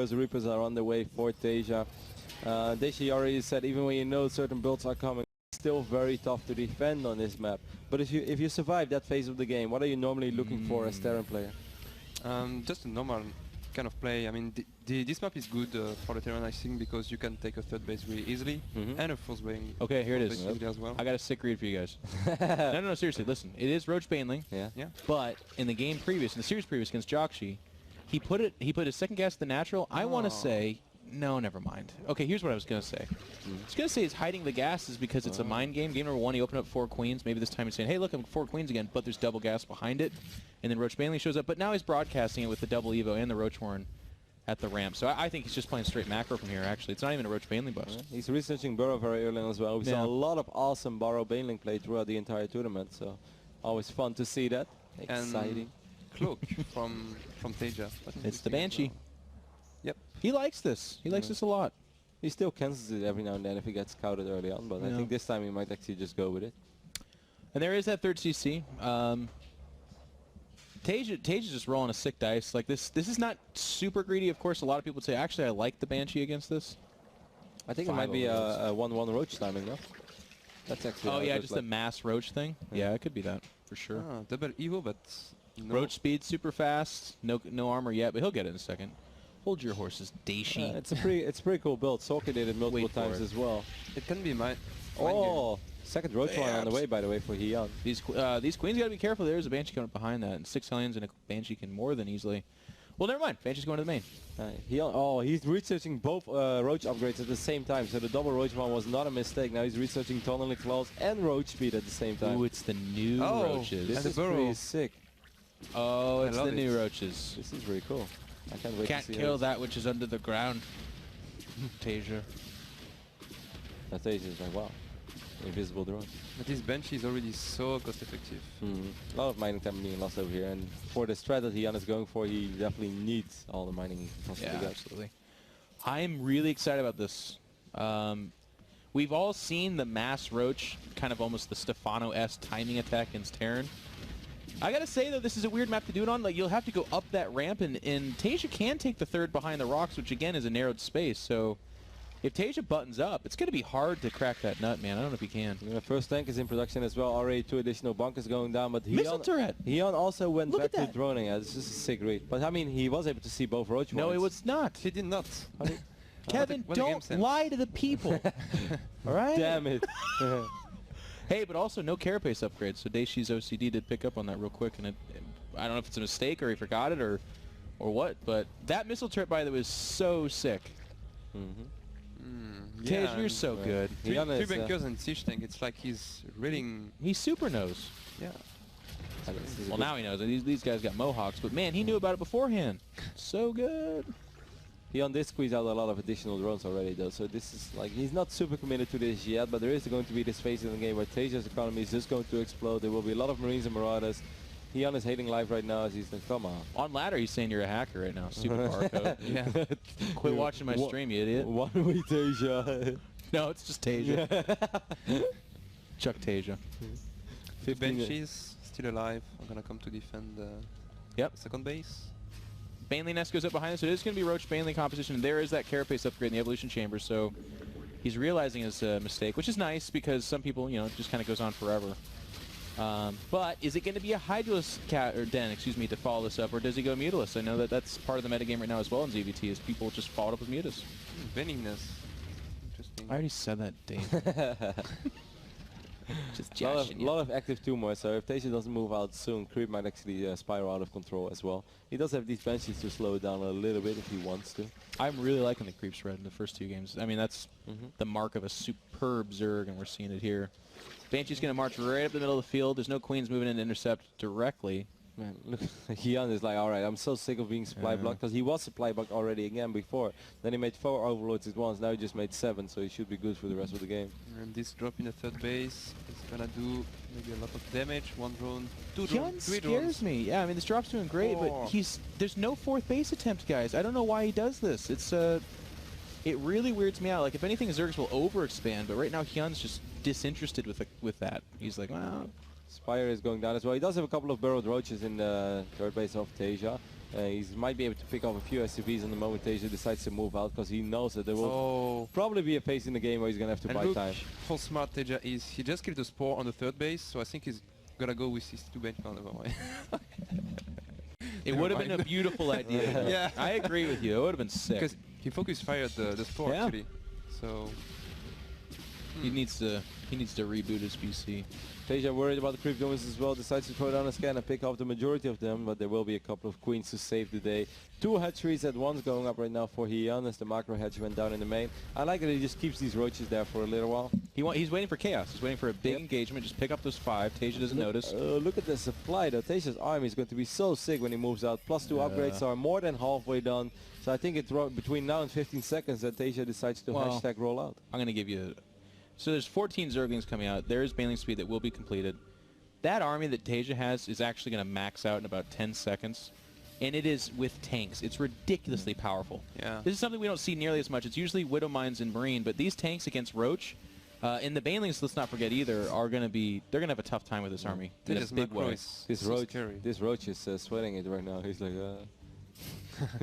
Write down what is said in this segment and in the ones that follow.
Reapers. The Reapers are on the way for Taeja. Taeja already said even when you know certain builds are coming, it's still very tough to defend on this map. But if you survive that phase of the game, what are you normally looking for as Terran player? Just a normal kind of play. I mean, this map is good for the Terran, I think, because you can take a third base really easily and a fourth base. Okay, here it is. As well. I got a sick read for you guys. No, seriously, listen. It is Roach Baneling. Yeah. But in the game previous, in the series previous against Joxi, he put his second gas to the natural. I want to say, no, never mind. Okay, here's what I was going to say. I was going to say he's hiding the gases because it's a mind game. Game number 1, he opened up 4 queens. Maybe this time he's saying, hey, look, I'm 4 queens again, but there's double gas behind it. And then Roach Baneling shows up. But now he's broadcasting it with the double Evo and the Roach Horn at the ramp. So I think he's just playing straight macro from here, actually. It's not even a Roach Baneling bust. He's researching Burrow very early on as well. We saw a lot of awesome Burrow Baneling play throughout the entire tournament, so always fun to see that. Exciting. Cloak from Taeja. It's the Banshee. Yep. He likes this. He likes this a lot. He still cancels it every now and then if he gets scouted early on, but I think this time he might actually just go with it. And there is that third CC. Taeja's just rolling a sick dice. Like this is not super greedy. Of course, a lot of people would say, actually, I like the Banshee against this. I think it might be a 1-1 Roach timing, though. That's actually. Oh yeah, just a mass Roach thing. Yeah, it could be that for sure. Double Evo, but no. Roach speed super fast. No armor yet, but he'll get it in a second. Hold your horses, Dashi. It's a pretty cool build. Soka did it multiple times as well. It can be my. Second Roach one on the way, by the way, for Hyun. These queens gotta be careful. There's a Banshee coming up behind that, and 6 Hellions and a Banshee can more than easily. Well, never mind. Banshee's going to the main. He's researching both Roach upgrades at the same time. So the double Roach one was not a mistake. Now he's researching Tunneling Claws and Roach speed at the same time. Ooh, it's the new Roaches. This is pretty sick. Oh, it's the new Roaches. This is really cool. I can't wait to see kill that which is under the ground. Taeja. Taeja is like, wow. Invisible drone. But this Banshee is already so cost effective. A lot of mining time being lost over here, and for the strat that Hyun is going for, he definitely needs all the mining. Absolutely. I'm really excited about this. We've all seen the mass Roach, kind of almost the Stefano-esque timing attack against Terran. I gotta say though, this is a weird map to do it on. Like you'll have to go up that ramp, and Taeja can take the third behind the rocks, which again is a narrowed space. So if Taeja buttons up, it's gonna be hard to crack that nut, man. I don't know if he can. The first tank is in production as well. Already 2 additional bunkers going down, but Missile turret. Hyun also went back to droning. This is a sick read. But I mean, he was able to see both Roach. No, it was not. He did not. Kevin, don't lie to the people. All right. Damn it. Hey, but also no carapace upgrades, so Daishi's OCD did pick up on that real quick, and I don't know if it's a mistake or he forgot it or what, but that missile turret, by the way, is so sick. Taeja, you're so good. 3 bunkers and siege tank, it's like he's reading... He super knows. Yeah. Well, now he knows. These guys got mohawks, but man, he knew about it beforehand. So good. Hyun did squeeze out a lot of additional drones already though, so this is like, he's not super committed to this yet, but there is going to be this phase in the game where Taeja's economy is just going to explode. There will be a lot of Marines and Marauders. Hyun is hating life right now as he's like, come on. On ladder, he's saying you're a hacker right now. Stupid barcode. Yeah. Quit watching my stream, you idiot. Why don't we Taeja? No, it's just Taeja. Chuck Taeja. 5 Banshees still alive. I'm gonna come to defend second base. Baneling Nest goes up behind us, so it is going to be Roach Baneling composition, and there is that carapace upgrade in the Evolution Chamber, so he's realizing his mistake, which is nice because some people, you know, it just kind of goes on forever. But is it going to be a Hydralis Den, to follow this up, or does he go Mutilus? I know that that's part of the metagame right now as well in ZVT, is people just follow it up with Mutus. Baneling Nest. Interesting. I already said that, Dave. Just a lot of active tumors, so if Taeja doesn't move out soon, Creep might actually spiral out of control as well. He does have these Banshees to slow it down a little bit if he wants to. I'm really liking the Creep spread in the first 2 games. I mean, that's the mark of a superb Zerg, and we're seeing it here. Banshee's going to march right up the middle of the field. There's no Queens moving in to intercept directly. Man, look, Hyun is like, alright, I'm so sick of being supply blocked, because he was supply blocked already again before. Then he made 4 Overlords at once, now he just made 7, so he should be good for the rest of the game. And this drop in the third base is gonna do maybe a lot of damage. 1 drone, 2 drones, 3 drones. Hyun scares me. Yeah, I mean, this drop's doing great, but there's no 4th base attempt, guys. I don't know why he does this. It really weirds me out. Like, if anything, Zergs will overexpand, but right now Hyun's just disinterested with that. He's like, wow. Spire is going down as well. He does have a couple of burrowed roaches in the third base of Taeja. He might be able to pick off a few SCVs in the moment Taeja decides to move out, because he knows that there will probably be a phase in the game where he's going to have to buy time. How smart Taeja is. He just killed the Spore on the third base, so I think he's going to go with his 2-bench way. It would have been a beautiful idea. Yeah. I agree with you. It would have been sick. Because he focus fired the Spore actually. So he needs to reboot his PC. Taeja, worried about the creep domes as well, decides to throw down a scan and pick off the majority of them, but there will be a couple of queens to save the day. 2 hatcheries at once going up right now for Hyun as the macro hatch went down in the main. I like that he just keeps these roaches there for a little while. He's waiting for chaos. He's waiting for a big engagement. Just pick up those 5. Taeja doesn't notice. Look at the supply though. Taeja's army is going to be so sick when he moves out. +2 upgrades are more than halfway done. So I think it's between now and 15 seconds that Taeja decides to hashtag roll out. I'm going to give you... So there's 14 Zerglings coming out. There is Baneling speed that will be completed. That army that Taeja has is actually going to max out in about 10 seconds. And it is with tanks. It's ridiculously powerful. Yeah. This is something we don't see nearly as much. It's usually Widow Mines and Marine, but these tanks against Roach, and the Banelings, let's not forget either, are going to be, they're going to have a tough time with this army. In a big way. This Roach is sweating it right now. He's like,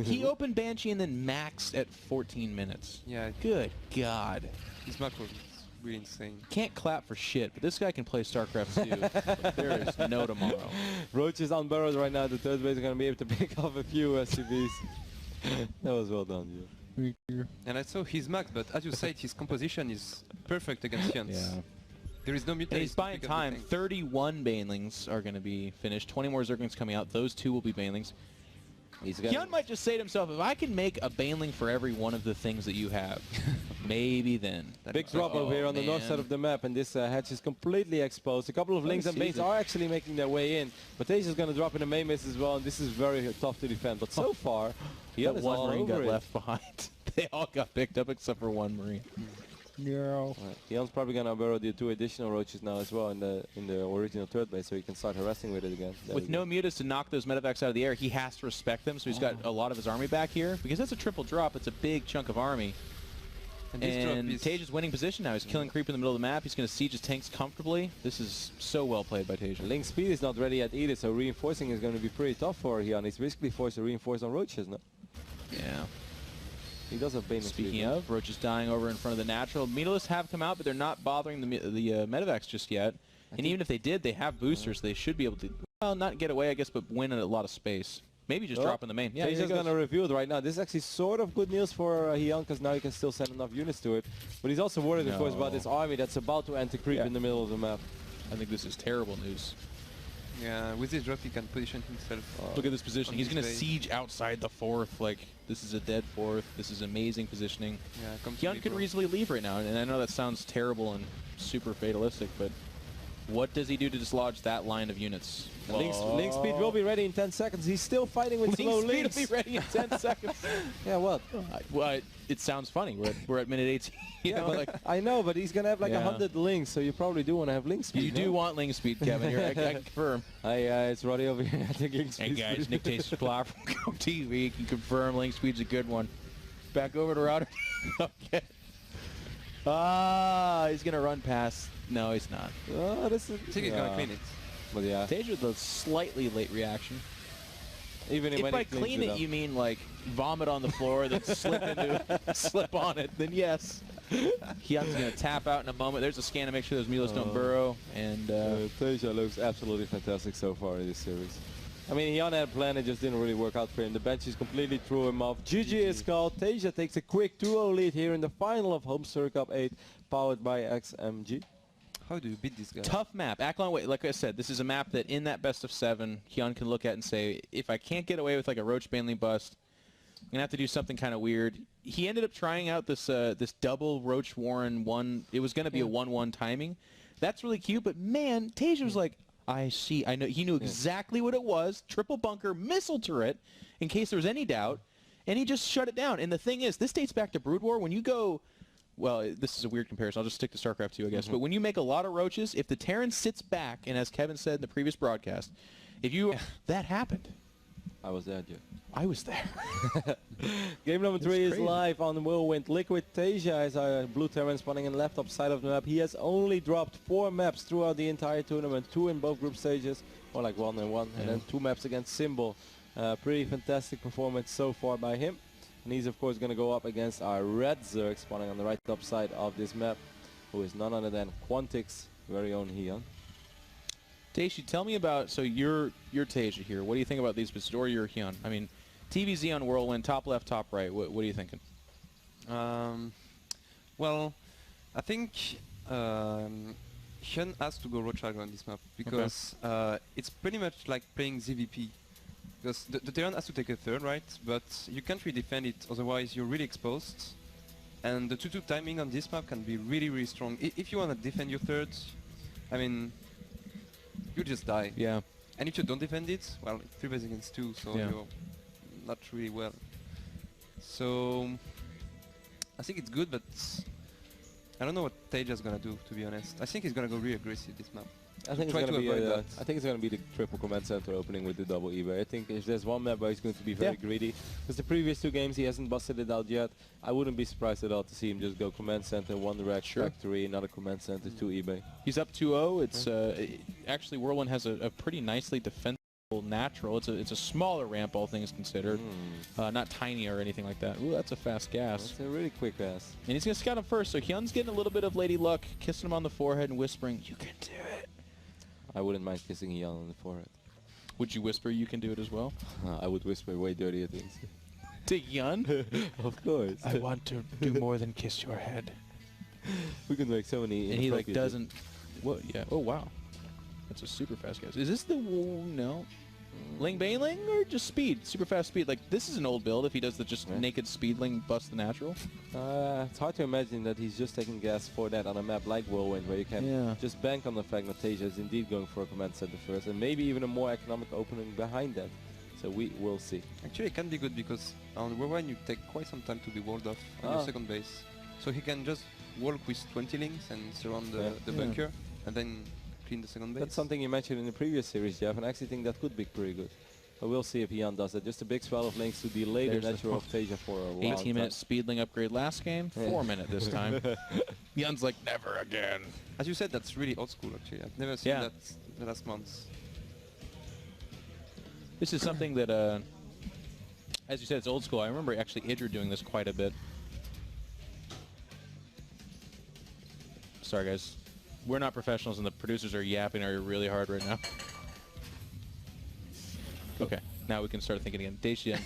He opened Banshee and then maxed at 14 minutes. Yeah. Good God. His macro is really insane. Can't clap for shit, but this guy can play Starcraft too. There is no tomorrow. Roach is on burrows right now. The third base is going to be able to pick off a few SCVs. That was well done, yeah. And I saw his max, but as you said, his composition is perfect against Hyun. Yeah. There is no mutant. And he's buying time. 31 Banelings are going to be finished. 20 more Zerglings coming out. Those 2 will be Banelings. Hyun might just say to himself, if I can make a Baneling for every one of the things that you have, maybe then. Big drop over here on the north side of the map, and this hatch is completely exposed. A couple of Lings and Banes are actually making their way in, but Taeja is going to drop in the main base as well, and this is very tough to defend. But so far, Hyun one Marine got left behind. They all got picked up except for 1 Marine. No. Hyun's probably going to burrow the 2 additional roaches now as well in the original third base, so he can start harassing with it again. With no mutas to knock those medevacs out of the air, he has to respect them, so he's got a lot of his army back here. Because that's a triple drop, it's a big chunk of army. And Taeja's winning position now. He's killing creep in the middle of the map. He's going to siege his tanks comfortably. This is so well played by Taeja. Link speed is not ready yet either, so reinforcing is going to be pretty tough for Hyun. He's basically forced to reinforce on roaches, no? Yeah. He does have Bane. Speaking of, Roach is dying over in front of the natural. Meterless have come out, but they're not bothering the medevacs just yet. And even if they did, they have boosters. They should be able to, well, not get away, I guess, but win a lot of space. Maybe just drop in the main. Yeah, he's just going to review it right now. This is actually sort of good news for Hyun, because now he can still send enough units to it. But he's also worried, of course, about this army that's about to enter creep in the middle of the map. I think this is terrible news. Yeah, with this drop he can position himself. Look at this position. He's going to siege outside the 4th. Like, this is a dead 4th. This is amazing positioning. Yeah, Hyun could easily leave right now, and I know that sounds terrible and super fatalistic, but what does he do to dislodge that line of units? Link speed will be ready in 10 seconds. He's still fighting with slow links. Link speed will be ready in 10 seconds. Yeah, what? Well, it sounds funny. We're at minute 18. Yeah, but like, I know, but he's going to have like 100 links, so you probably do want to have link speed. You do want link speed, Kevin. Here, I confirm. It's Roddy over here. I think link speed. Hey guys, Nick Taeja from Go TV can confirm link speed's a good one. Back over to Router. Okay. He's going to run past. No, he's not. Oh, this is. I think he's going to clean it. But yeah. Taeja with a slightly late reaction. Even if by clean it you mean like vomit on the floor, then slip on it, then yes. Hyun's going to tap out in a moment. There's a scan to make sure those Milos don't burrow. And Taeja looks absolutely fantastic so far in this series. I mean, Hyun had a plan, it just didn't really work out for him. The benches completely threw him off. GG is called. Taeja takes a quick 2-0 lead here in the final of HomeStory Cup 8, powered by XMG. How do you beat this guy? Tough map. Ackline Way, like I said, this is a map that in that best of 7, Hyun can look at and say, if I can't get away with like a Roach Baneling bust, I'm going to have to do something kind of weird. He ended up trying out this this double Roach Warren 1. It was going to be a 1-1 timing. That's really cute, but man, Taeja was like, I see. I know. He knew exactly what it was. Triple bunker missile turret in case there was any doubt, and he just shut it down. And the thing is, this dates back to Brood War. When you go... Well, this is a weird comparison. I'll just stick to StarCraft 2, I guess. But when you make a lot of roaches, if the Terran sits back, and as Kevin said in the previous broadcast, if you... That happened. I was there, Joe. I was there. Game number 3 is live on the Whirlwind. Liquid Taeja is our blue Terran spawning in the left top side of the map. He has only dropped 4 maps throughout the entire tournament. 2 in both group stages, or like 1 and 1, and then 2 maps against Symbol. Pretty fantastic performance so far by him. And he's of course going to go up against our red Zerg spawning on the right top side of this map, who is none other than Quantic's very own Hyun. Taeja, tell me about, so you're Taeja here. What do you think about these boosts, or you're Hyun? I mean, TVZ on Whirlwind, top left, top right. What are you thinking? Well, I think Hyun has to go Roach Dragon on this map because it's pretty much like playing ZVP. Because the Terran has to take a third, right? But you can't really defend it, otherwise you're really exposed. And the 2-2 timing on this map can be really, really strong. If you want to defend your third, I mean, you just die. Yeah. And if you don't defend it, well, 3 base against 2, so you're not really well. So I think it's good, but I don't know what Taeja's gonna do, to be honest. I think he's gonna go really aggressive this map. I think it's going to be the triple command center opening with the double eBay. I think if there's one map where he's going to be very greedy, because the previous 2 games he hasn't busted it out yet, I wouldn't be surprised at all to see him just go command center, 1 direct factory, another command center, 2 eBay. He's up 2-0. It's actually Whirlwind has a pretty nicely defensible natural. It's a smaller ramp, all things considered. Not tiny or anything like that. Ooh, that's a fast gas. That's a really quick gas. And he's going to scout him first, so Hyun's getting a little bit of lady luck, kissing him on the forehead and whispering, "You can do it." I wouldn't mind kissing Hyun on the forehead. Would you whisper, "You can do it" as well? I would whisper way dirtier things. To Hyun? Of course. I want to do more than kiss your head. We can make so many. And he like doesn't. What? Yeah. Oh wow. That's a super fast gas. Is this the no? Ling Bailing or just speed? Super fast speed. Like this is an old build. If he does the just naked speed Ling bust the natural. It's hard to imagine that he's just taking gas for that on a map like Whirlwind, where you can just bank on the fact that Taeja is indeed going for a command center first, and maybe even a more economic opening behind that. So we will see. Actually, it can be good because on Whirlwind you take quite some time to be walled off on your second base, so he can just walk with 20 links and surround the bunker, and then clean the second base. That's something you mentioned in the previous series, Jeff, and I actually think that could be pretty good. But we'll see if Hyun does it. Just a big swell of links to delay the natural of Taeja for a while. 18-minute speedling upgrade last game, 4-minute this time. Hyun's like, never again. As you said, that's really old school actually. I've never seen that the last months. This is something that, as you said, it's old school. I remember actually Idra doing this quite a bit. Sorry, guys. We're not professionals, and the producers are yapping really hard right now. Okay, now we can start thinking again. Taeja.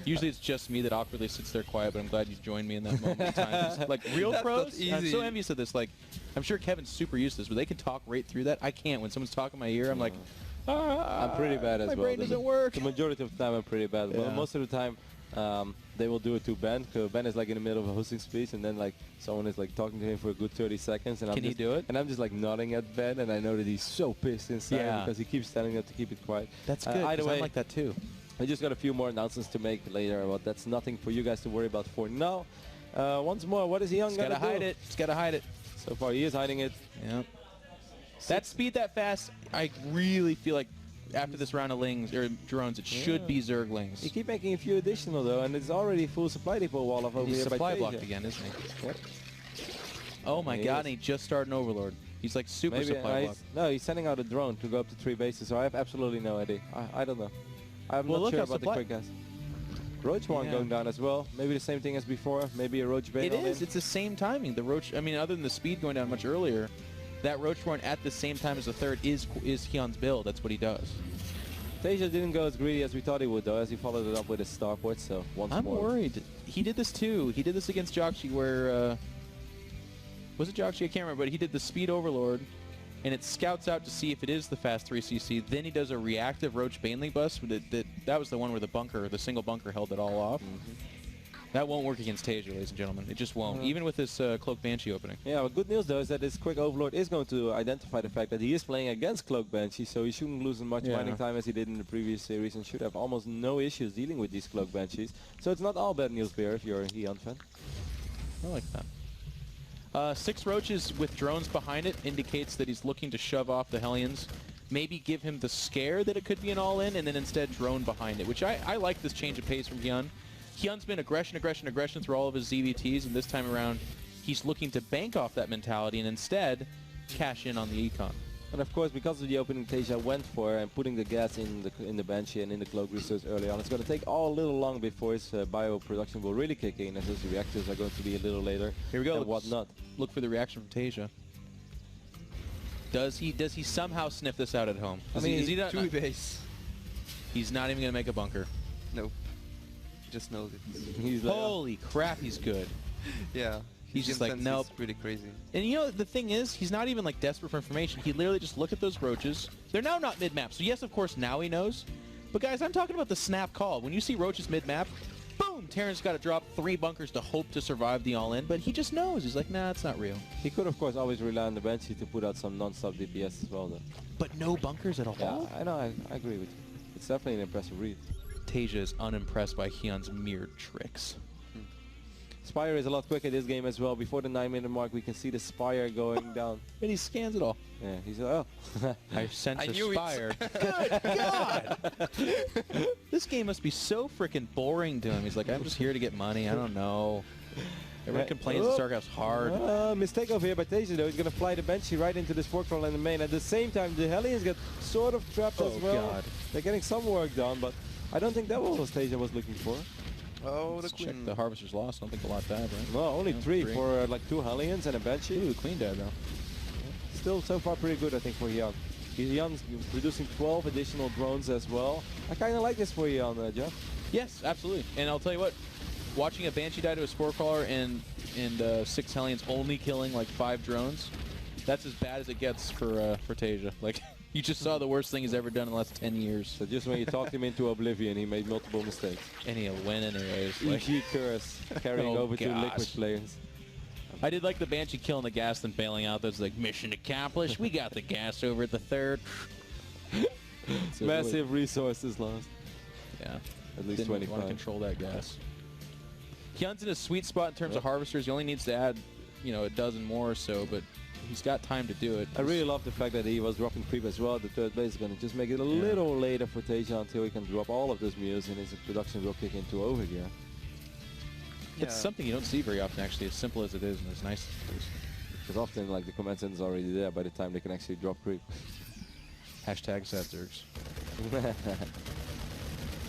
Usually it's just me that awkwardly sits there quiet, but I'm glad you joined me in that moment of time. Like real pros, I'm so envious of this. Like, I'm sure Kevin's super used to this, but they can talk right through that. I can't. When someone's talking in my ear, I'm like, I'm pretty bad as well. My brain doesn't work. The majority of the time I'm pretty bad. Well, most of the time they will do it to Ben. Ben is like in the middle of a hosting speech, and then like someone is like talking to him for a good 30 seconds. And can he do it? And I'm just like nodding at Ben, and I know that he's so pissed inside because he keeps telling us to keep it quiet. That's good. Either way, I'm like that too. I just got a few more announcements to make later, but that's nothing for you guys to worry about for now. Once more, what is Hyun gonna do? Gotta hide it. He's gotta hide it. So far, he is hiding it. Yeah. That speed, that fast, I really feel like after this round of Lings or drones, it should be Zerglings. You keep making a few additional though, and it's already full supply depot wall of over He's here by supply Taeja. blocked again, isn't he? Yep. Oh my god, and he just started an Overlord. He's like super supply blocked. No, he's sending out a drone to go up to 3 bases, so I have absolutely no idea. I don't know. I'm not sure about the quick gas. Roach one going down as well. Maybe the same thing as before. Maybe a Roach Bane. It is. It's the same timing. The Roach. I mean, other than the speed going down much earlier, that Roach one at the same time as the third is Hyun's build. That's what he does. Taeja didn't go as greedy as we thought he would, though, as he followed it up with his Starport. So once more. I'm worried. He did this too. He did this against Joxy, where was it Joxy? I can't remember. But he did the Speed Overlord. And it scouts out to see if it is the fast 3cc. Then he does a reactive Roach Baneley bust. That was the one where the single bunker held it all off. That won't work against Taeja, ladies and gentlemen. It just won't, even with this Cloak Banshee opening. Yeah, well, good news, though, is that this quick Overlord is going to identify the fact that he is playing against Cloak Banshee, so he shouldn't lose as much mining time as he did in the previous series and should have almost no issues dealing with these Cloak Banshees. So it's not all bad news, Bear, if you're a Hyun fan. I like that. 6 Roaches with drones behind it indicates that he's looking to shove off the Hellions. Maybe give him the scare that it could be an all-in, and then instead drone behind it, which I like this change of pace from Hyun. Hyun's been aggression through all of his ZVTs, and this time around, he's looking to bank off that mentality and instead cash in on the econ. And of course, because of the opening Taeja went for and putting the gas in the Banshee and in the cloak resource early on, it's going to take all a little long before his bio production will really kick in, as his reactors are going to be a little later. Here we go. And whatnot. Look for the reaction from Taeja. Does he somehow sniff this out at home? I mean, is he not, two base. He's not even going to make a bunker. Nope. Just knows it. He's like, holy crap, he's good. Yeah. He's just like, nope. Pretty crazy. And you know, the thing is, he's not even like desperate for information. He literally just look at those roaches. They're now not mid-map. So yes, of course, now he knows. But guys, I'm talking about the snap call. When you see roaches mid-map, boom, Terran's got to drop 3 bunkers to hope to survive the all-in. But he just knows. He's like, nah, it's not real. He could, of course, always rely on the Banshee to put out some non-stop DPS as well, though. But no bunkers at all? Yeah, I know. I agree with you. It's definitely an impressive read. Taeja is unimpressed by Hyun's mere tricks. Spire is a lot quicker this game as well. Before the 9-minute mark, we can see the Spire going down. And he scans it all. Yeah, he's oh. I sense a knew Spire. Good God! This game must be so freaking boring to him. He's like, I'm just here to get money. I don't know. Everyone complains that Starcraft's hard. Mistake over here by Taeja, though. He's going to fly the Banshee right into this fork in the main. At the same time, the Hellions get sort of trapped as well. God. They're getting some work done, but I don't think that was what Taeja was looking for. Oh, Let's check the Harvester's lost. I don't think a lot died, right? No, only 3 for like 2 Hellions and a Banshee. Ooh, clean died, though. Still, so far, pretty good, I think, for Hyun. Hyun's producing 12 additional drones as well. I kind of like this for Hyun, Jeff. Yes, absolutely. And I'll tell you what, watching a Banshee die to a Spore Crawler and 6 Hellions only killing like 5 drones, that's as bad as it gets for Taeja. Like, you just saw the worst thing he's ever done in the last 10 years. So just when you talked him into oblivion, he made multiple mistakes. And he'll win anyways. Like, EG curse carrying Oh, over to gosh. Liquid players. I did like the Banshee killing the gas and bailing out. That's like, mission accomplished. We got the gas over at the 3rd. So Massive resources lost. Yeah. At least Didn't 25. want to control that gas. Hyun's in a sweet spot in terms of harvesters. He only needs to add, you know, a dozen more or so, but he's got time to do it. I really love the fact that he was dropping creep as well. The 3rd base is going to just make it a little later for Taeja until he can drop all of those mews and his production will kick into overgear. It's something you don't see very often, actually, as simple as it is, and as nice as it is. Because often, like, the command center is already there by the time they can actually drop creep. Hashtag sad Zergs. Here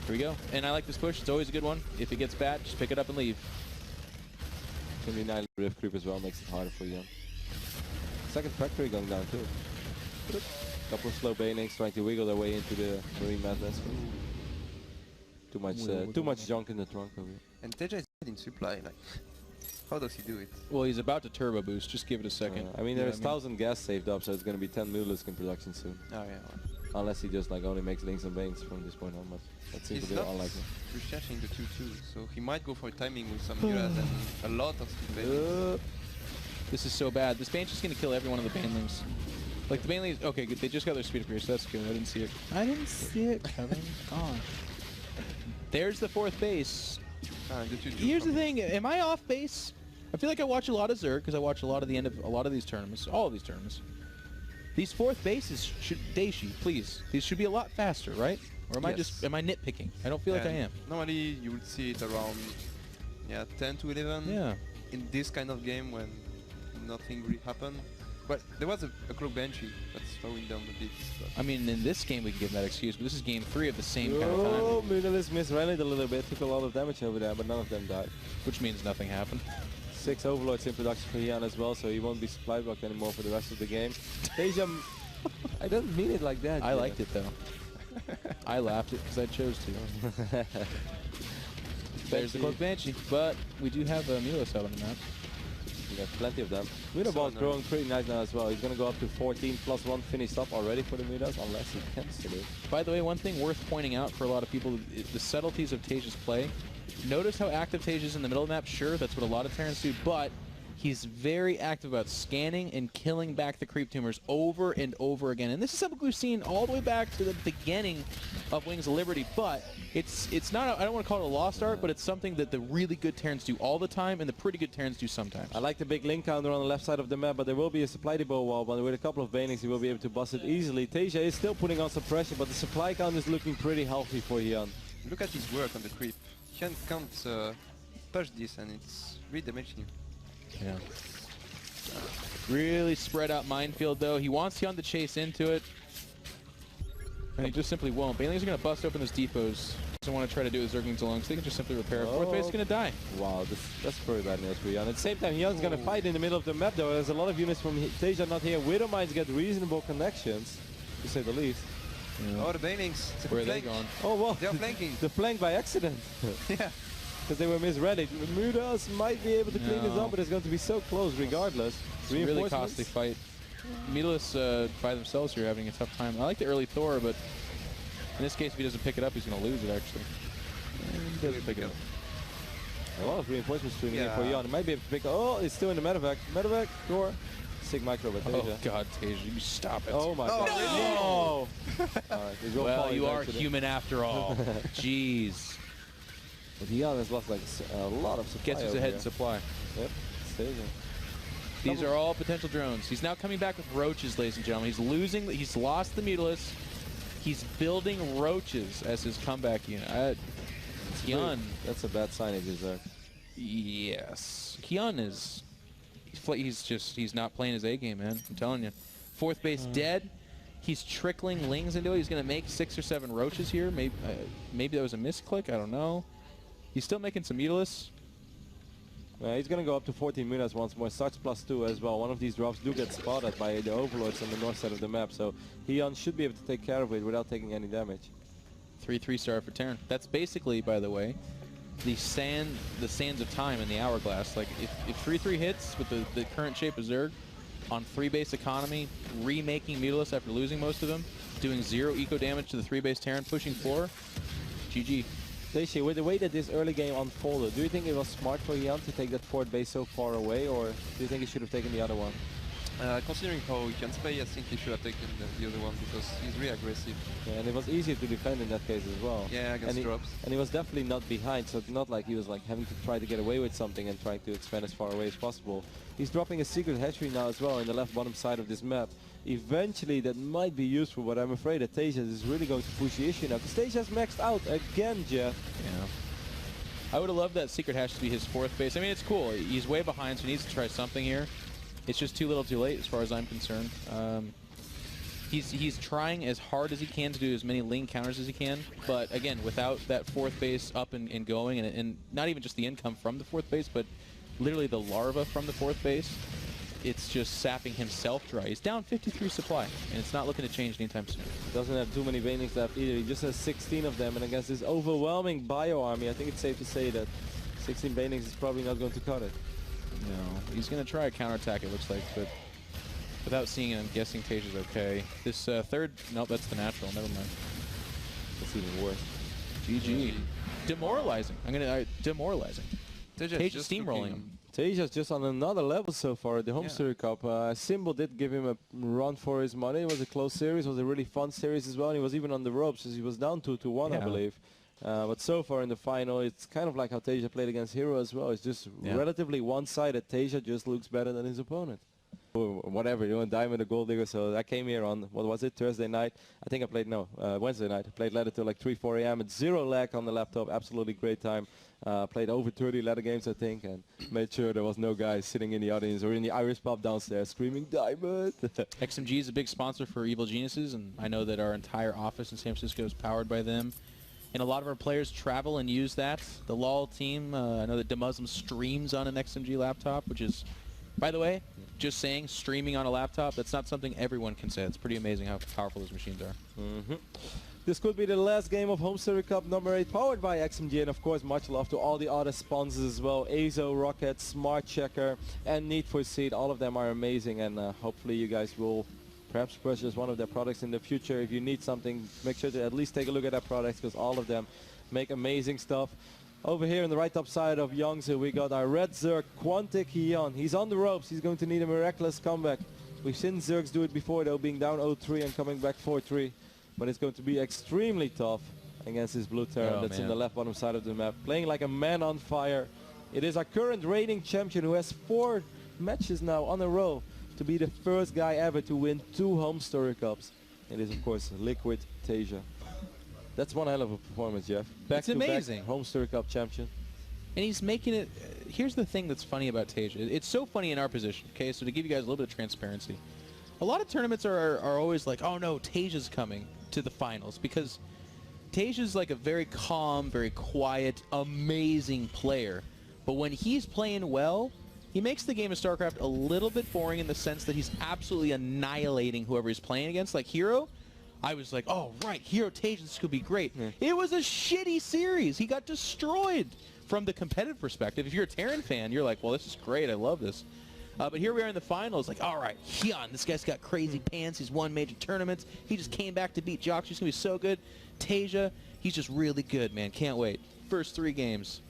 we go. And I like this push. It's always a good one. If it gets bad, just pick it up and leave. 29 rift creep as well makes it harder for Hyun. Second factory going down too. Couple of slow banings trying to wiggle their way into the Marine Madness. Too much junk in the trunk over here. And Taeja is in supply, like, how does he do it? Well, he's about to turbo boost. Just give it a second. I mean, there's 1,000 gas saved up, so it's going to be 10 Mulisk in production soon. Oh yeah. Unless he just like only makes links and veins from this point on, but that seems a bit unlikely. Recharging the 2-2, so he might go for timing with some Muras and a lot of speed banings. This is so bad. This Banshee's going to kill every one of the Banelings. Like, the Banelings... Okay, good. They just got their speed up here, so that's good. I didn't see it. I didn't see it, Kevin. Gosh. There's the 4th base. Here's the thing. Am I off base? I feel like I watch a lot of Zerg, because I watch a lot of the end of a lot of these tournaments. All of these tournaments. These 4th bases should... Daishi, please. These should be a lot faster, right? Or am I just... Am I nitpicking? I don't feel like I am. Normally, you would see it around... Yeah, 10 to 11. Yeah. In this kind of game when nothing really happened. But there was a Cloak Banshee that's slowing down a bit. But I mean, in this game we can give that excuse, but this is game 3 of the same kind of Oh, time. Mulisk misrallied a little bit, took a lot of damage over there, but none of them died. Which means nothing happened. 6 Overlords in production for Hyun as well, so he won't be supply blocked anymore for the rest of the game. Taeja, I don't mean it like that. I liked it though. I laughed it because I chose to. There's the Cloak Banshee, but we do have Mulos out on the map. We have plenty of them. Mudaball's growing pretty nice now as well. He's going to go up to 14 plus 1 finished up already for the Mudas, unless he cancels it. By the way, one thing worth pointing out for a lot of people, the subtleties of Taeja's play. Notice how active Taeja is in the middle of the map. Sure, that's what a lot of Terrans do, but he's very active about scanning and killing back the creep tumors over and over again. And this is something we've seen all the way back to the beginning of Wings of Liberty, but it's not, I don't want to call it a lost art, but it's something that the really good Terrans do all the time and the pretty good Terrans do sometimes. I like the big link counter on the left side of the map, but there will be a supply depot wall, but with a couple of banings he will be able to bust it easily. Taeja is still putting on some pressure, but the supply count is looking pretty healthy for Hyun. look at his work on the creep. Hyun can't push this and it's really damaging him. Yeah. Really spread out minefield, though. He wants Hyun to chase into it. And he just simply won't. Banelings are going to bust open those depots. Doesn't want to try to do his Zerglings alone, so they can just simply repair it. Fourth base is going to die. Wow, that's very bad news for Hyun. At the same time, Hyun's going to fight in the middle of the map, though. There's a lot of units from Taeja not here. Widow Mines get reasonable connections, to say the least. Yeah. Oh, the Banelings. Where are they going? Oh, well. They're flanking. The flank by accident. Yeah. Because they were misread. Mudas might be able to clean this up, but it's going to be so close regardless. It's a really costly fight. Meatless by themselves here having a tough time. I like the early Thor, but in this case, if he doesn't pick it up, he's going to lose it, actually. He doesn't pick it up. A lot of reinforcements streaming in for Hyun. It might be able to pick up. Oh, it's still in the medevac. Medevac, Thor. Sick micro by Taeja. Oh, God, Taeja, you stop it. Oh, my God. No! Alright, Well, you are human after all. Jeez. But Hyun has lost like a lot of supply. Gets us ahead in supply. Yep, Taeja. These are all potential drones. He's now coming back with roaches, ladies and gentlemen. He's losing. He's lost the Mutilus. He's building roaches as his comeback unit. Hyun. That's a bad sign, Zerg. Yes. Hyun is... He's not playing his A game, man. I'm telling you. Fourth base dead. He's trickling lings into it. He's going to make 6 or 7 roaches here. Maybe that was a misclick. I don't know. He's still making some Mutilus. He's going to go up to 14 Mudas once more. Starts +2 as well. One of these drops do get spotted by the Overlords on the north side of the map. So Hyun should be able to take care of it without taking any damage. 3-3 for Terran. That's basically, by the way, the sands of time in the hourglass. Like if 3-3 hits with the current shape of Zerg on 3-base economy, remaking Mutilus after losing most of them, doing 0 eco damage to the 3-base Terran, pushing 4, GG. Taeja, with the way that this early game unfolded, do you think it was smart for Hyun to take that fourth base so far away, or do you think he should have taken the other one? Considering how he can play, I think he should have taken the other one because he's really aggressive. Yeah, and it was easier to defend in that case as well. Yeah, against drops. And he was definitely not behind, so it's not like he was like having to try to get away with something and trying to expand as far away as possible. He's dropping a secret hatchery now as well in the left bottom side of this map. Eventually that might be useful, but I'm afraid that Taeja is really going to push the issue now, because Taeja's maxed out again, Jeff. Yeah. I would have loved that secret hatch to be his fourth base. I mean, it's cool. He's way behind, so he needs to try something here. It's just too little too late as far as I'm concerned. He's trying as hard as he can to do as many Ling counters as he can, but again, without that fourth base up and going, and not even just the income from the fourth base, but literally the larva from the fourth base, it's just sapping himself dry. He's down 53 supply, and it's not looking to change anytime soon. Doesn't have too many Banelings left either. He just has 16 of them, and against this overwhelming bio army, I think it's safe to say that 16 Banelings is probably not going to cut it. No, he's going to try a counterattack, it looks like, but without seeing it, I'm guessing Taeja's okay. This third, nope, that's the natural, never mind. That's even worse. GG. Demoralizing. Demoralizing. Taeja's steamrolling him. Taeja's just on another level so far at the HomeStory Cup. Symbol did give him a run for his money. It was a close series, it was a really fun series as well, and he was even on the ropes as he was down 2-1, I believe. But so far in the final, it's kind of like how Taeja played against Hero as well. It's just relatively one-sided. Taeja just looks better than his opponent. Or whatever, you know, Diamond or Gold Digger. So I came here on, what was it, Thursday night? I think I played, Wednesday night. I played ladder till like 3-4 a.m. at 0 lag on the laptop. Absolutely great time. Played over 30 ladder games, I think, and made sure there was no guys sitting in the audience or in the Irish pub downstairs screaming Diamond. XMG is a big sponsor for Evil Geniuses, and I know that our entire office in San Francisco is powered by them. And a lot of our players travel and use that. The LOL team, I know that DeMuslim streams on an XMG laptop, which is, by the way, just saying, streaming on a laptop, that's not something everyone can say. It's pretty amazing how powerful those machines are. This could be the last game of HomeStory Cup number 8, powered by XMG, and of course much love to all the other sponsors as well. Azo, Rocket, Smart Checker, and Need for Seed. All of them are amazing, and hopefully you guys will perhaps purchase one of their products in the future. If you need something, make sure to at least take a look at their products, because all of them make amazing stuff. Over here on the right top side of Yangtze, we got our Red Zerg, Quantic Hyun. He's on the ropes. He's going to need a miraculous comeback. We've seen Zergs do it before, though, being down 0-3 and coming back 4-3. But it's going to be extremely tough against this blue Terran that's in the left bottom side of the map. Playing like a man on fire. It is our current reigning champion who has 4 matches now on a row to be the first guy ever to win 2 HomeStory Cups. It is, of course, Liquid Taeja. That's one hell of a performance, Jeff. Back-to-back HomeStory Cup champion. And he's making it, here's the thing that's funny about Taeja. It's so funny in our position, okay? So to give you guys a little bit of transparency, a lot of tournaments are always like, oh no, Taeja's coming to the finals, because Taeja's like a very calm, very quiet, amazing player. But when he's playing well, he makes the game of StarCraft a little bit boring in the sense that he's absolutely annihilating whoever he's playing against. Like Hero, I was like, oh right, Hero Taeja, this could be great. Yeah. It was a shitty series. He got destroyed from the competitive perspective. If you're a Terran fan, you're like, well, this is great. I love this. But here we are in the finals, like, all right, Hyun, this guy's got crazy pants. He's won major tournaments. He just came back to beat Jock. He's going to be so good. Taeja, he's just really good, man. Can't wait. First 3 games,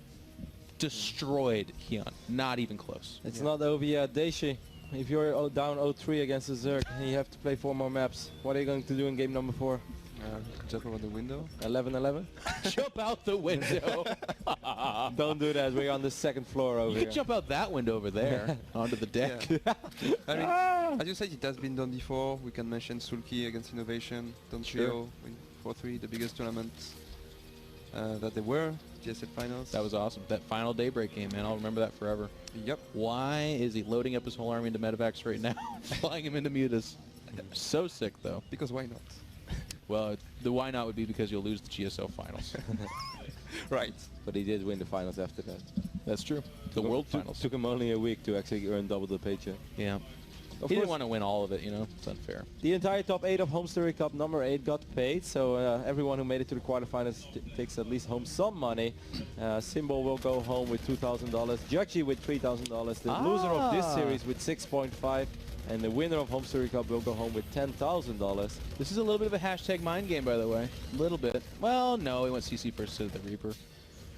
destroyed Hyun. Not even close. It's not over yet. Daeshi, if you're down 0-3 against the Zerg and you have to play 4 more maps, what are you going to do in game number 4? Jump over the window. 11-11? Jump out the window. Don't do that. We're on the 2nd floor over here. You can jump out that window over there onto the deck. Yeah. I mean, as you said, it has been done before. We can mention Sulky against Innovation, Don Trio in 4-3, the biggest tournament that there were, GSL finals. That was awesome. That final Daybreak game, man. I'll remember that forever. Yep. Why is he loading up his whole army into medevacs right now? Flying him into mutas. So sick, though. Because why not? Well, the why not would be because you'll lose the GSL finals. Right. But he did win the finals after that. That's true. The world finals. Took him only a week to actually earn double the paycheck. Yeah. He didn't want to win all of it, you know. It's unfair. The entire top 8 of HomeStory Cup number 8 got paid, so everyone who made it to the quarterfinals takes at least home some money. Symbol will go home with $2,000, Judgy with $3,000, the loser of this series with 6.5, and the winner of HomeStory Cup will go home with $10,000. This is a little bit of a hashtag mind game, by the way. A little bit. Well, no, he went CC first to the Reaper.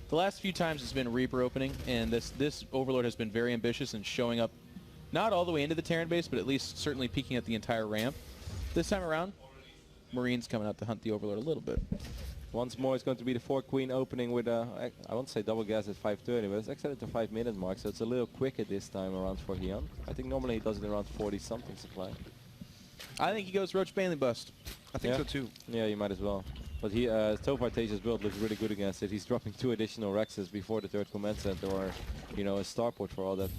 The last few times it's been Reaper opening, and this Overlord has been very ambitious in showing up not all the way into the Terran base, but at least certainly peeking at the entire ramp. This time around, Marine's coming out to hunt the Overlord a little bit. Once more, it's going to be the 4-Queen opening with, I won't say double gas at 5:30, but it's actually at the 5-minute mark, so it's a little quicker this time around for Hyun. I think normally he does it around 40-something supply. I think he goes Roach Bailey bust. I think so too. Yeah, you might as well. But he, so far Taeja's build looks really good against it. He's dropping 2 additional Rexes before the 3rd command center, or, you know, a starport for all that.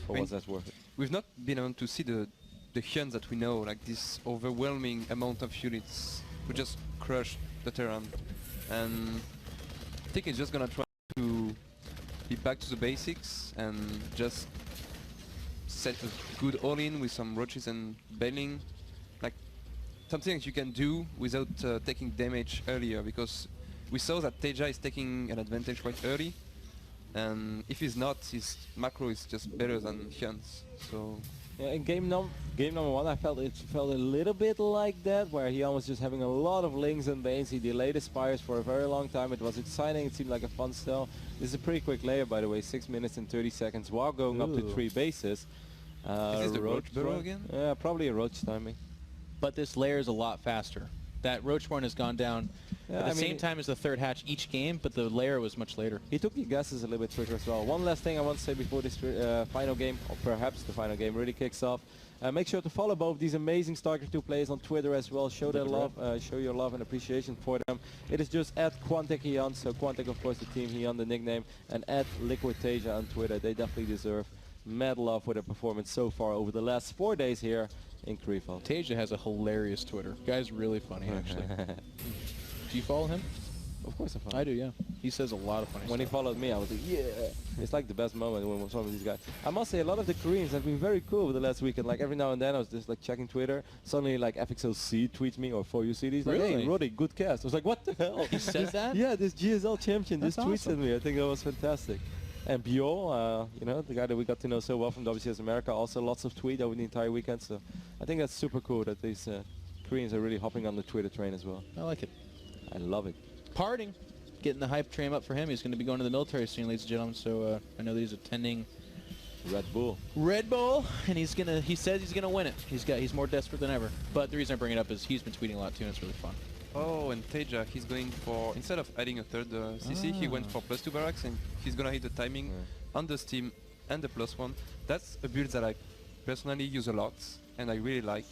For what's that worth it? We've not been able to see the Hyuns that we know, like this overwhelming amount of units who just crush the Terran. And I think he's just gonna try to be back to the basics and just set a good all-in with some roaches and bailing. Like something that you can do without taking damage earlier, because we saw that Taeja is taking an advantage quite early. And if he's not, his macro is just better than Hyun's. So yeah, in game number 1, I felt it felt a little bit like that, where Hyun was just having a lot of lings and banes. He delayed his spires for a very long time. It was exciting. It seemed like a fun style. This is a pretty quick layer, by the way, 6 minutes and 30 seconds while going up to 3 bases. Is this the Roach Burrow again? Yeah, probably a Roach timing. But this layer is a lot faster. That Roachborn has gone down at the same time as the 3rd hatch each game, but the layer was much later. He took the gases a little bit quicker as well. One last thing I want to say before this final game, or perhaps the final game, really kicks off. Make sure to follow both these amazing StarCraft 2 players on Twitter as well. Show their love, show your love and appreciation for them. It is just at Quantic Hyun, so Quantic of course the team, Hyun the nickname, and at Liquid Taeja on Twitter. They definitely deserve mad love for their performance so far over the last 4 days here in Krefeld. Taeja has a hilarious Twitter. Guy's really funny, actually. Do you follow him? Of course I follow. I do, yeah. He says a lot of funny stuff. When he followed me, I was like, yeah. It's like the best moment when some of these guys. I must say, a lot of the Koreans have been very cool over the last weekend. Like every now and then, I was just like checking Twitter. Suddenly, like FXLC tweets me or 4U CDs. Like, hey, Roddy, good cast. I was like, what the hell? He says that? Yeah, this GSL champion just tweets awesome. at me. I think that was fantastic. And Bjorn, you know, the guy that we got to know so well from WCS America, also lots of tweet over the entire weekend. So I think that's super cool that these Koreans are really hopping on the Twitter train as well. I like it. I love it. Parting, getting the hype train up for him. He's going to be going to the military soon, ladies and gentlemen. So I know that he's attending Red Bull. And he says he's gonna win it. He's more desperate than ever. But the reason I bring it up is he's been tweeting a lot too, and it's really fun. Oh, and Taeja, he's going for, instead of adding a 3rd CC, he went for +2 barracks, and he's gonna hit the timing on the steam and the +1. That's a build that I personally use a lot, and I really like,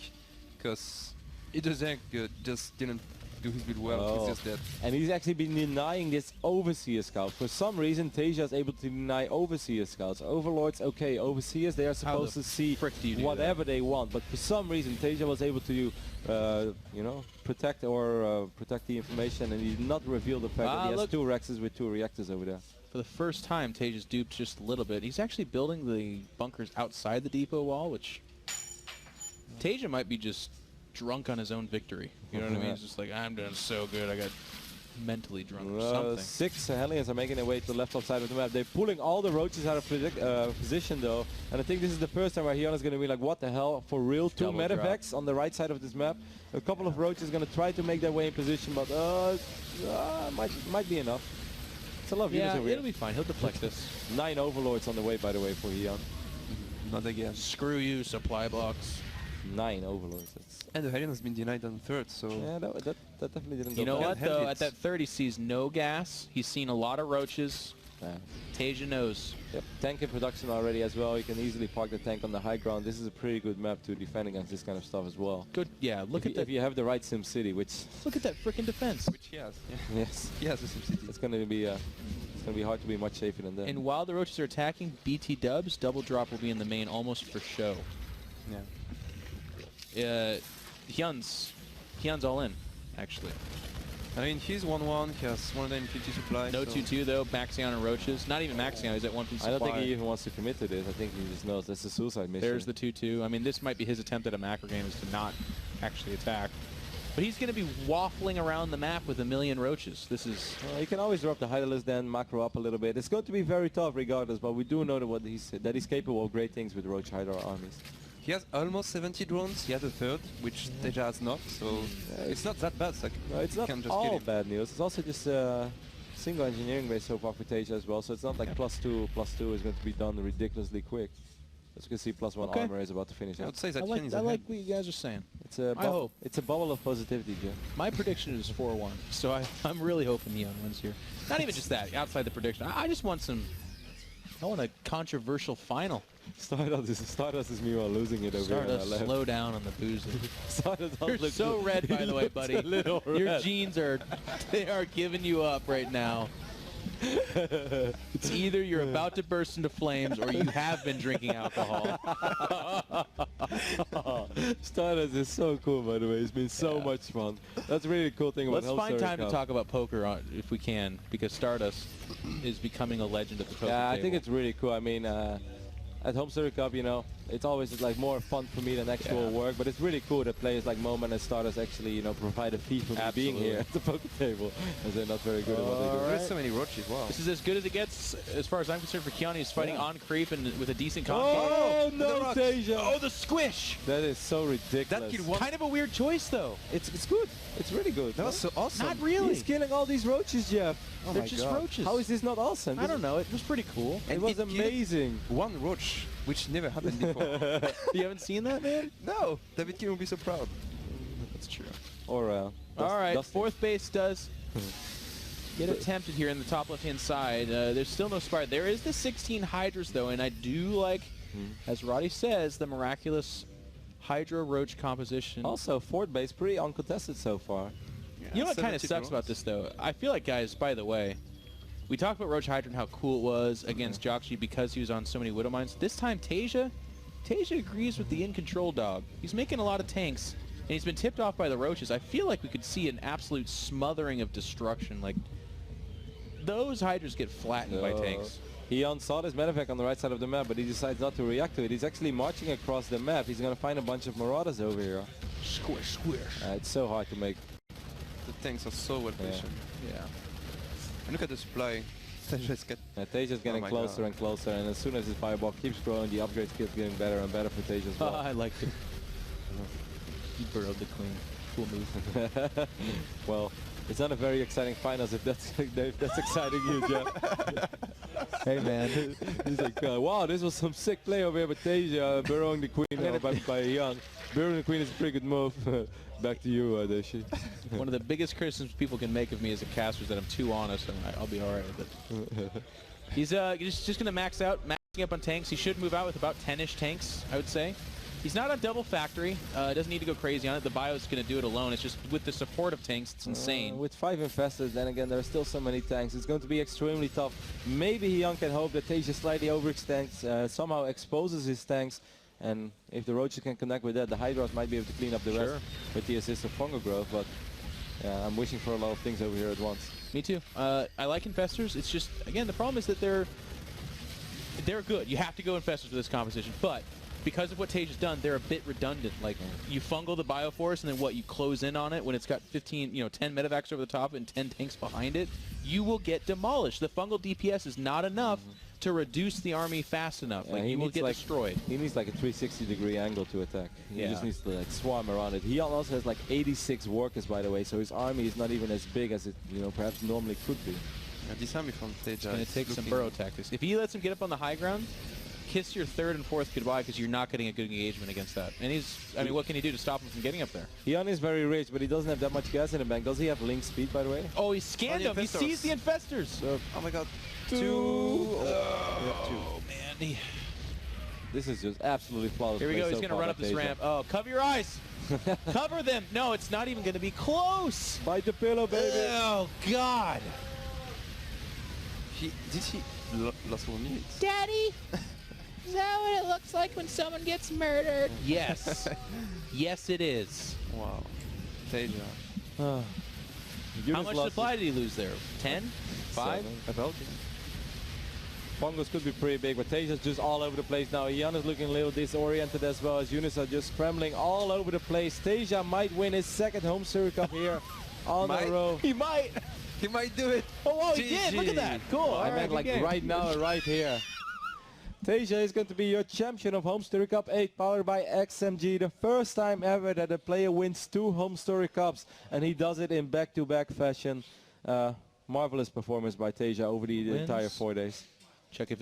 because it doesn't just didn't do his build well. Oh. He's just dead. And he's actually been denying this Overseer Scout. For some reason, Taeja is able to deny Overseer Scouts. Overlords, okay, Overseers, they are supposed to see whatever they want. But for some reason, Taeja was able to, you know, protect the information, and he did not reveal the fact that he has 2 Rexes with 2 reactors over there. For the first time, Taeja's duped just a little bit. He's actually building the bunkers outside the depot wall, which Taeja might be just drunk on his own victory. You know what I mean? He's just like, I'm doing so good, I got mentally drunk or something. 6 Hellions are making their way to the left side of the map. They're pulling all the roaches out of position though, and I think this is the first time where Hyun is going to be like, what the hell, for real? 2 medevacs on the right side of this map. A couple of roaches going to try to make their way in position, but might be enough. It's a lot of units over here. It'll be fine. He'll deflect this. 9 Overlords on the way, by the way, for Hyun. Not again. Screw you, supply box. 9 Overlords. And the Hellion has been denied on 3rd, so... Yeah, that definitely didn't go You know bad. what, though? At that 3rd, he sees no gas. He's seen a lot of roaches. Taeja knows. Yep, tank in production already as well. You can easily park the tank on the high ground. This is a pretty good map to defend against this kind of stuff as well. Good, yeah. Look at that. If you have the right Sim City, which... Look at that frickin' defense. Which he has. Yeah. Yes. He has a SimCity. It's going to be hard to be much safer than that. And while the roaches are attacking, BT dubs, double drop will be in the main almost for show. Yeah. Hyun's all in, actually. I mean, he's 1-1, he has 150 supplies. No 2-2 though, maxing out on roaches. Not even maxing out, he's at 1 piece supply. I don't think he even wants to commit to this. I think he just knows that's a suicide mission. There's the 2-2. I mean, this might be his attempt at a macro game, is to not actually attack. But he's going to be waffling around the map with a million roaches. This is... you can always drop the Hydralisk then, macro up a little bit. It's going to be very tough regardless, but we do know that he's capable of great things with Roach Hydra armies. He has almost 70 drones. He has a 3rd, which Taeja has not. So it's not that bad. Like, no, it's not all bad news. It's also just single engineering base so far for Taeja as well. So it's not like +2 is going to be done ridiculously quick. As you can see, +1 armor is about to finish. I would say that I like what you guys are saying. It's a it's a bubble of positivity, Jim. My prediction is 4-1, so I'm really hoping Hyun wins here. Not even just that, outside the prediction. I just want I want a controversial final. Stardust is meanwhile losing it over here on our left. Slow down on the booze. You're so red, by the way, buddy. Your jeans are giving you up right now. It's either you're about to burst into flames or you have been drinking alcohol. Stardust is so cool, by the way. It's been so much fun. That's really the cool thing about HomeStory. Let's find time to talk about poker if we can, because Stardust is becoming a legend at the poker table. I think it's really cool. I mean, at HomeStory Cup, you know, it's always like more fun for me than actual work, but it's really cool that players like Moment and Stardust actually, you know, provide a fee for me being here at the poker table, as they're not very good at what they do. There's so many roaches, wow. This is as good as it gets, as far as I'm concerned, for Keanu. He's fighting on creep and with a decent combo. Oh, no, Taeja! Oh, the squish! That is so ridiculous. That kid won. Kind of a weird choice, though. It's good. It's really good. That was so awesome. Not really. He's killing all these roaches, Jeff. Oh, they're just roaches. How is this not awesome? I don't know. It was pretty cool. It was amazing. One roach, which never happened before. You haven't seen that, man? No. David King will be so proud. That's true. Or all right. Fourth base does get attempted here in the top left-hand side. There's still no Spire. There is the 16 Hydras, though, and I do like, as Roddy says, the miraculous Hydra Roach composition. Also, fourth base pretty uncontested so far. Yeah, you know what kind of sucks about this, though? I feel like, guys, by the way, we talked about Roach Hydra and how cool it was against Joxy because he was on so many Widow Mines. This time, Taeja agrees with the in-control dog. He's making a lot of tanks, and he's been tipped off by the roaches. I feel like we could see an absolute smothering of destruction. Like, those Hydras get flattened by tanks. He saw this medevac on the right side of the map, but he decides not to react to it. He's actually marching across the map. He's going to find a bunch of Marauders over here. Squish, squish. It's so hard to make. The tanks are so well positioned. Yeah. And look at the supply. Taeja's getting closer and closer, and as soon as his fireball keeps growing, the upgrades keep getting better and better for Taeja as well. I like it. He burrowed the queen. Cool move. Well, it's not a very exciting finals if that's exciting you, Jeff. Hey, man. He's like, wow, this was some sick play over here, but Taeja burrowing the queen by Hyun. Burrowing the queen is a pretty good move. Back to you, Dashi. One of the biggest criticisms people can make of me as a caster is that I'm too honest, and I'll be all right with it. He's just going to max out, maxing up on tanks. He should move out with about 10-ish tanks, I would say. He's not on double factory. Doesn't need to go crazy on it. The bio's going to do it alone. It's just with the support of tanks, it's insane. With 5 infestors, then again, there are still so many tanks. It's going to be extremely tough. Maybe Hyun can hope that Taeja slightly overextends, somehow exposes his tanks. And if the roaches can connect with that, the Hydras might be able to clean up the rest with the assist of fungal growth. But yeah, I'm wishing for a lot of things over here at once. Me too. I like infestors. It's just, again, the problem is that they're good. You have to go infestors for this composition. But because of what Taeja's done, they're a bit redundant. Like, you fungal the Bioforce, and then what, you close in on it when it's got 10 medevacs over the top and 10 tanks behind it, you will get demolished. The fungal DPS is not enough to reduce the army fast enough. Like, he will get destroyed. He needs like a 360-degree angle to attack. He just needs to like swarm around it. He also has like 86 workers, by the way, so his army is not even as big as it, perhaps normally could be. Yeah, this army from Taeja is going to take some burrow tactics. If he lets him get up on the high ground, kiss your 3rd and 4th goodbye, because you're not getting a good engagement against that. And what can he do to stop him from getting up there? Hyun is very rich, but he doesn't have that much gas in the bank. Does he have link speed, by the way? Oh, he scanned him. He sees the infestors. Oh my god. 2. Oh man. This is just absolutely flawless. Here we go. He's going to run up this ramp. Oh, cover your eyes. Cover them. No, it's not even going to be close. Bite the pillow, baby. Oh, God. Did he lost 1 minute? Daddy? Is that what it looks like when someone gets murdered? Yes. Yes, it is. Wow. Taeja. How much supply did he lose there? 10? 5? About Fungos could be pretty big, but Taeja's just all over the place now. Hyun is looking a little disoriented as well, as units are just scrambling all over the place. Taeja might win his 2nd HomeStory Cup here on the row. He might. He might do it. Oh, wow, he did. Look at that. Cool. I meant like right now and right here. Taeja is going to be your champion of HomeStory Cup 8, powered by XMG. The first time ever that a player wins 2 HomeStory Cups, and he does it in back-to-back fashion. Marvelous performance by Taeja over the entire 4 days. Check if his